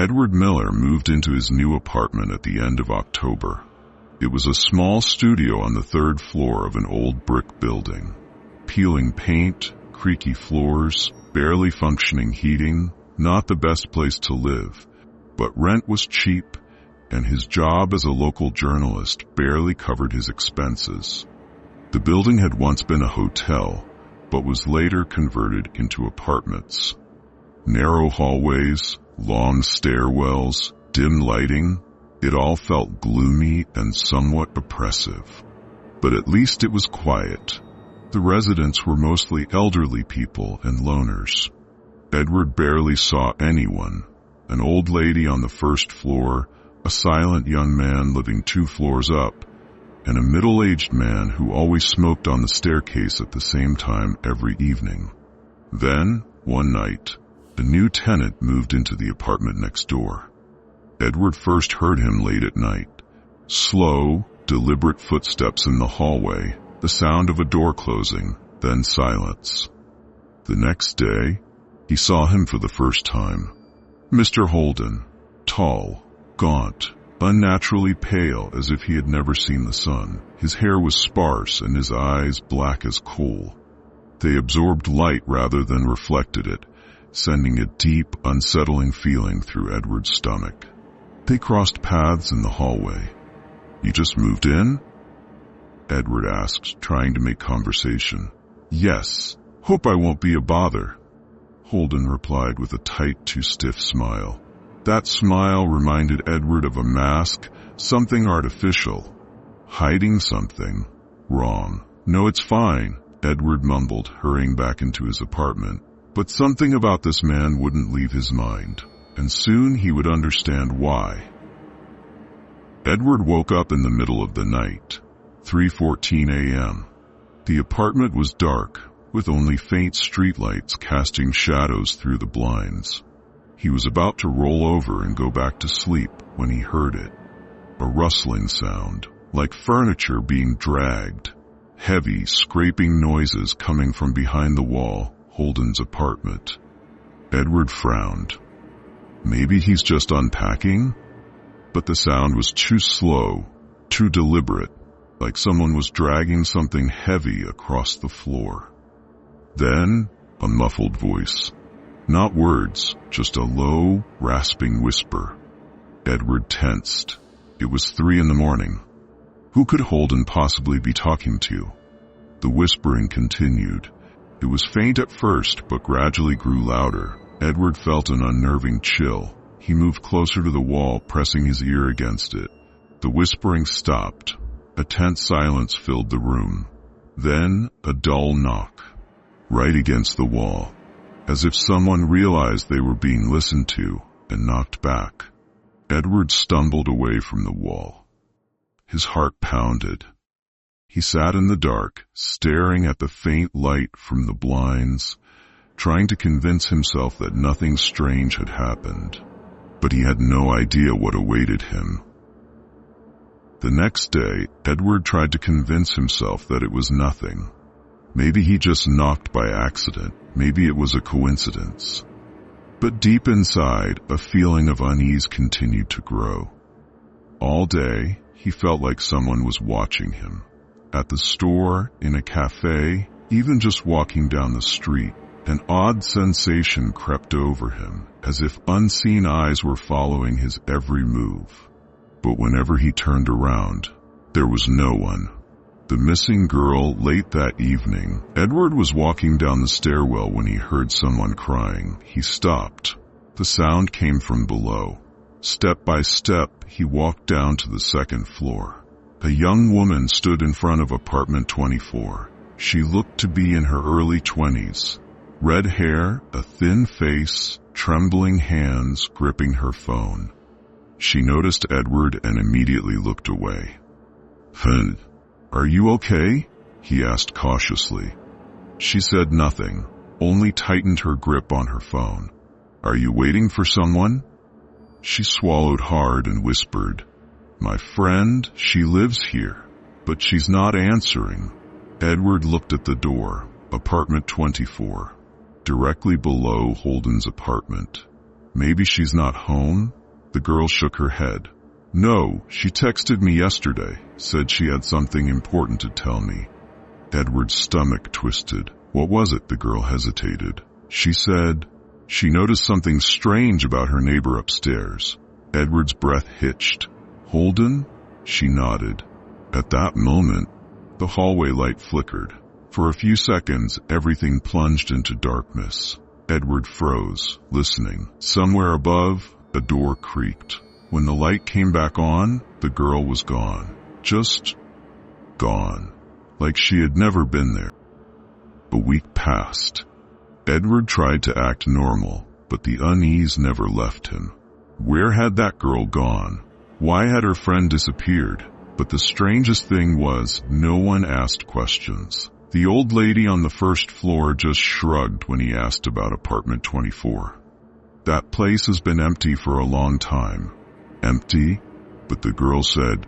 Edward Miller moved into his new apartment at the end of October. It was a small studio on the third floor of an old brick building. Peeling paint, creaky floors, barely functioning heating, not the best place to live. But rent was cheap, and his job as a local journalist barely covered his expenses. The building had once been a hotel, but was later converted into apartments. Narrow hallways, long stairwells, dim lighting, it all felt gloomy and somewhat oppressive. But at least it was quiet. The residents were mostly elderly people and loners. Edward barely saw anyone. An old lady on the first floor, a silent young man living 2 floors up, and a middle-aged man who always smoked on the staircase at the same time every evening. Then, one night, a new tenant moved into the apartment next door. Edward first heard him late at night. Slow, deliberate footsteps in the hallway, the sound of a door closing, then silence. The next day, he saw him for the first time. Mr. Holden, tall, gaunt, unnaturally pale as if he had never seen the sun. His hair was sparse and his eyes black as coal. They absorbed light rather than reflected it, sending a deep, unsettling feeling through Edward's stomach. They crossed paths in the hallway. "You just moved in?" Edward asked, trying to make conversation. "Yes. Hope I won't be a bother." Holden replied with a tight, too-stiff smile. That smile reminded Edward of a mask, something artificial. Hiding something. Wrong. "No, it's fine," Edward mumbled, hurrying back into his apartment. But something about this man wouldn't leave his mind, and soon he would understand why. Edward woke up in the middle of the night, 3:14 a.m. The apartment was dark, with only faint streetlights casting shadows through the blinds. He was about to roll over and go back to sleep when he heard it. A rustling sound, like furniture being dragged. Heavy, scraping noises coming from behind the wall, Holden's apartment. Edward frowned. Maybe he's just unpacking? But the sound was too slow, too deliberate, like someone was dragging something heavy across the floor. Then, a muffled voice. Not words, just a low, rasping whisper. Edward tensed. It was 3 a.m. Who could Holden possibly be talking to? The whispering continued. It was faint at first, but gradually grew louder. Edward felt an unnerving chill. He moved closer to the wall, pressing his ear against it. The whispering stopped. A tense silence filled the room. Then, a dull knock. Right against the wall. As if someone realized they were being listened to and knocked back. Edward stumbled away from the wall. His heart pounded. He sat in the dark, staring at the faint light from the blinds, trying to convince himself that nothing strange had happened. But he had no idea what awaited him. The next day, Edward tried to convince himself that it was nothing. Maybe he just knocked by accident. Maybe it was a coincidence. But deep inside, a feeling of unease continued to grow. All day, he felt like someone was watching him. At the store, in a cafe, even just walking down the street, an odd sensation crept over him, as if unseen eyes were following his every move. But whenever he turned around, there was no one. The missing girl late that evening. Edward was walking down the stairwell when he heard someone crying. He stopped. The sound came from below. Step by step, he walked down to the second floor. A young woman stood in front of apartment 24. She looked to be in her early 20s. Red hair, a thin face, trembling hands gripping her phone. She noticed Edward and immediately looked away. "Are you okay?" he asked cautiously. She said nothing, only tightened her grip on her phone. "Are you waiting for someone?" She swallowed hard and whispered, "My friend, she lives here, but she's not answering." Edward looked at the door, apartment 24, directly below Holden's apartment. Maybe she's not home? The girl shook her head. No, she texted me yesterday, said she had something important to tell me. Edward's stomach twisted. What was it? The girl hesitated. She said she noticed something strange about her neighbor upstairs. Edward's breath hitched. Holden? She nodded. At that moment, the hallway light flickered. For a few seconds, everything plunged into darkness. Edward froze, listening. Somewhere above, a door creaked. When the light came back on, the girl was gone. Just gone. Like she had never been there. A week passed. Edward tried to act normal, but the unease never left him. Where had that girl gone? Why had her friend disappeared? But the strangest thing was, no one asked questions. The old lady on the first floor just shrugged when he asked about apartment 24. That place has been empty for a long time. Empty? But the girl said.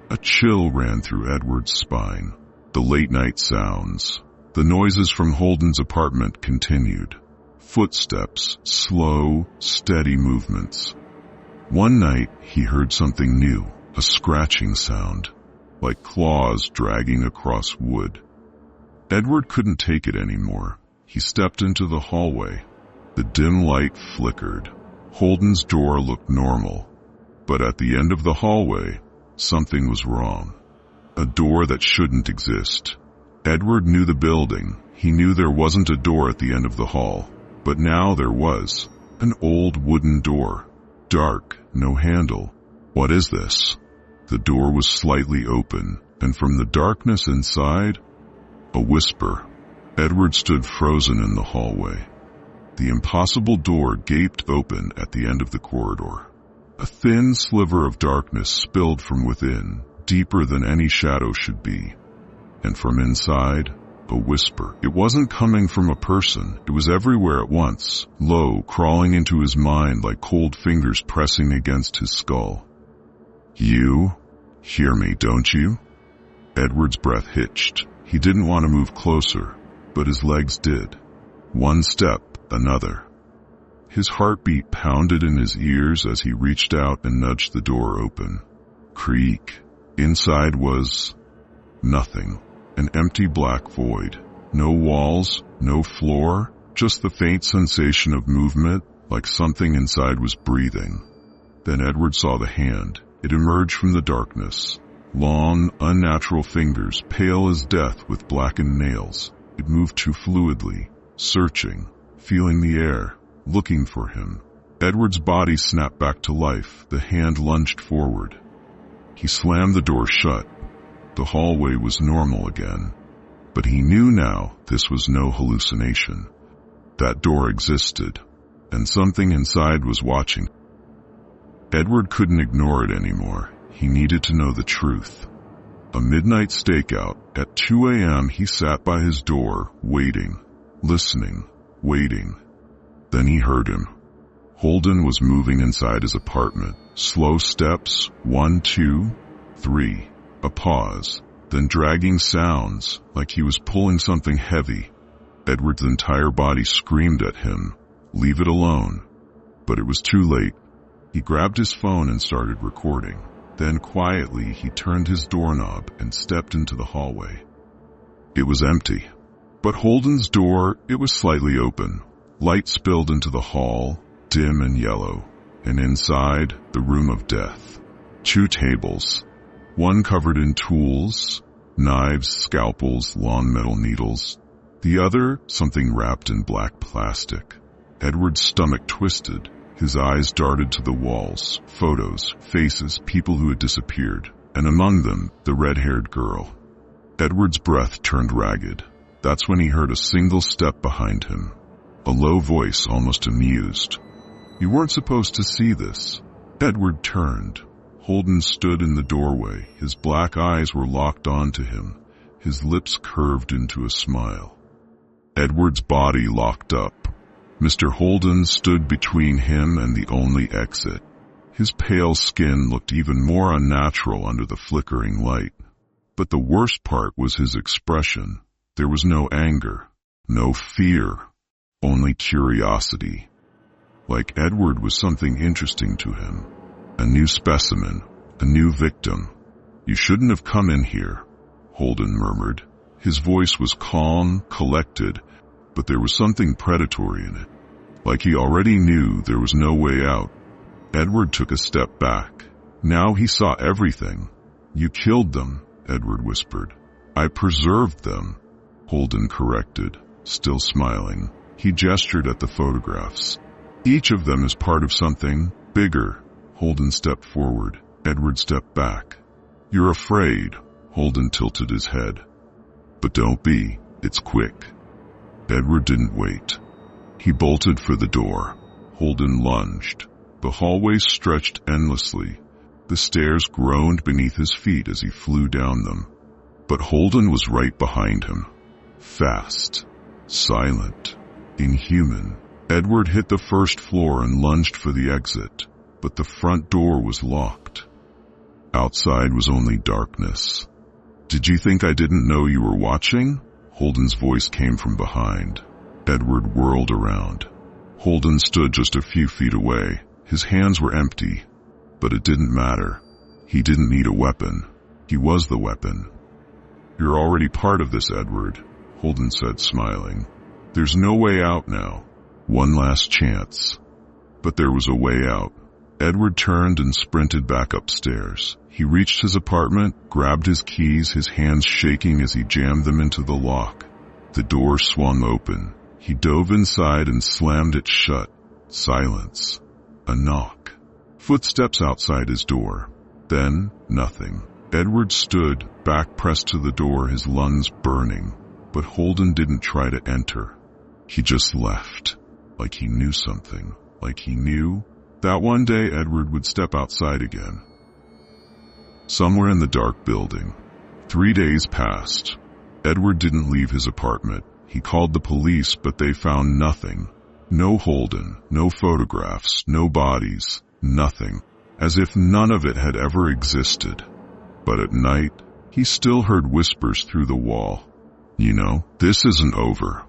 A chill ran through Edward's spine. The late-night sounds. The noises from Holden's apartment continued. Footsteps, slow, steady movements. One night, he heard something new, a scratching sound, like claws dragging across wood. Edward couldn't take it anymore. He stepped into the hallway. The dim light flickered. Holden's door looked normal. But at the end of the hallway, something was wrong. A door that shouldn't exist. Edward knew the building. He knew there wasn't a door at the end of the hall. But now there was. An old wooden door. Dark, no handle. What is this? The door was slightly open, and from the darkness inside, a whisper. Edward stood frozen in the hallway. The impossible door gaped open at the end of the corridor. A thin sliver of darkness spilled from within, deeper than any shadow should be. And from inside, a whisper. It wasn't coming from a person. It was everywhere at once, low, crawling into his mind like cold fingers pressing against his skull. You hear me, don't you? Edward's breath hitched. He didn't want to move closer, but his legs did. One step, another. His heartbeat pounded in his ears as he reached out and nudged the door open. Creak. Inside was nothing. An empty black void. No walls, no floor, just the faint sensation of movement, like something inside was breathing. Then Edward saw the hand. It emerged from the darkness. Long, unnatural fingers, pale as death with blackened nails. It moved too fluidly, searching, feeling the air, looking for him. Edward's body snapped back to life. The hand lunged forward. He slammed the door shut. The hallway was normal again. But he knew now this was no hallucination. That door existed, and something inside was watching. Edward couldn't ignore it anymore. He needed to know the truth. A midnight stakeout. At 2 a.m. he sat by his door, waiting, listening, waiting. Then he heard him. Holden was moving inside his apartment. Slow steps, 1, 2, 3. A pause, then dragging sounds, like he was pulling something heavy. Edward's entire body screamed at him, leave it alone. But it was too late. He grabbed his phone and started recording. Then quietly he turned his doorknob and stepped into the hallway. It was empty. But Holden's door, it was slightly open. Light spilled into the hall, dim and yellow. And inside, the room of death. 2 tables. One covered in tools, knives, scalpels, long metal needles. The other, something wrapped in black plastic. Edward's stomach twisted. His eyes darted to the walls. Photos, faces, people who had disappeared. And among them, the red-haired girl. Edward's breath turned ragged. That's when he heard a single step behind him. A low voice, almost amused. You weren't supposed to see this. Edward turned. Holden stood in the doorway. His black eyes were locked onto him. His lips curved into a smile. Edward's body locked up. Mr. Holden stood between him and the only exit. His pale skin looked even more unnatural under the flickering light. But the worst part was his expression. There was no anger, no fear, only curiosity. like Edward was something interesting to him. A new specimen, a new victim. "You shouldn't have come in here," Holden murmured. His voice was calm, collected, but there was something predatory in it. Like he already knew there was no way out. Edward took a step back. Now he saw everything. "You killed them," Edward whispered. "I preserved them," Holden corrected, still smiling. He gestured at the photographs. "Each of them is part of something bigger." Holden stepped forward. Edward stepped back. "You're afraid," Holden tilted his head. "But don't be. It's quick." Edward didn't wait. He bolted for the door. Holden lunged. The hallway stretched endlessly. The stairs groaned beneath his feet as he flew down them. But Holden was right behind him. Fast. Silent. Inhuman. Edward hit the first floor and lunged for the exit, but the front door was locked. Outside was only darkness. "Did you think I didn't know you were watching?" Holden's voice came from behind. Edward whirled around. Holden stood just a few feet away. His hands were empty, but it didn't matter. He didn't need a weapon. He was the weapon. "You're already part of this, Edward," Holden said, smiling. "There's no way out now. One last chance." But there was a way out. Edward turned and sprinted back upstairs. He reached his apartment, grabbed his keys, his hands shaking as he jammed them into the lock. The door swung open. He dove inside and slammed it shut. Silence. A knock. Footsteps outside his door. Then, nothing. Edward stood, back pressed to the door, his lungs burning. But Holden didn't try to enter. He just left. Like he knew something. Like he knew that one day Edward would step outside again. Somewhere in the dark building. 3 days passed. Edward didn't leave his apartment. He called the police, but they found nothing. No Holden, no photographs, no bodies, nothing. As if none of it had ever existed. But at night, he still heard whispers through the wall. "You know, this isn't over."